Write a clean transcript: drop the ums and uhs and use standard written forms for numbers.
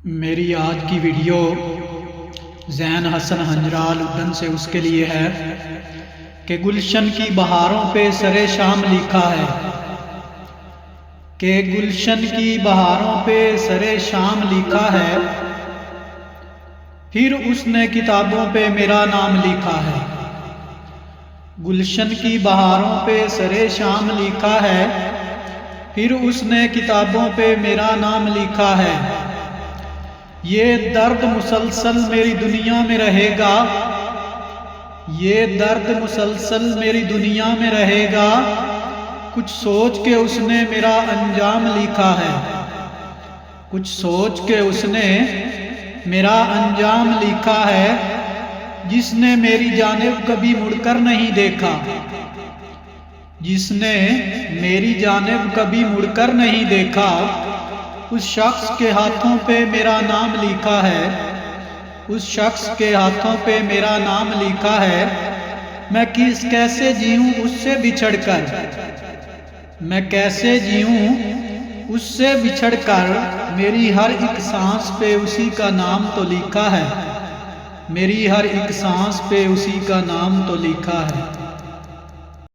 میری آج کی ویڈیو زین حسن ہنجرال اڈن سے اس کے لیے ہے کہ گلشن کی بہاروں پہ سر شام لکھا ہے، کہ گلشن کی بہاروں پہ سر شام لکھا ہے، پھر اس نے کتابوں پہ میرا نام لکھا ہے۔ گلشن کی بہاروں پہ سر شام لکھا ہے، پھر اس نے کتابوں پہ میرا نام لکھا ہے۔ یہ درد مسلسل میری دنیا میں رہے گا، یہ درد مسلسل میری دنیا میں رہے گا، کچھ سوچ کے اس نے میرا انجام لکھا ہے، کچھ سوچ کے اس نے میرا انجام لکھا ہے۔ جس نے میری جانب کبھی مڑ کر نہیں دیکھا، جس نے میری جانب کبھی مڑ کر نہیں دیکھا، اس شخص کے ہاتھوں پہ میرا نام لکھا ہے، اس شخص کے ہاتھوں پہ میرا نام لکھا ہے۔ میں کیسے جیوں اس سے بچھڑ کر، میں کیسے جیوں اس سے بچھڑ کر، میری ہر ایک سانس پہ اسی کا نام تو لکھا ہے، میری ہر ایک سانس پہ اسی کا نام تو لکھا ہے۔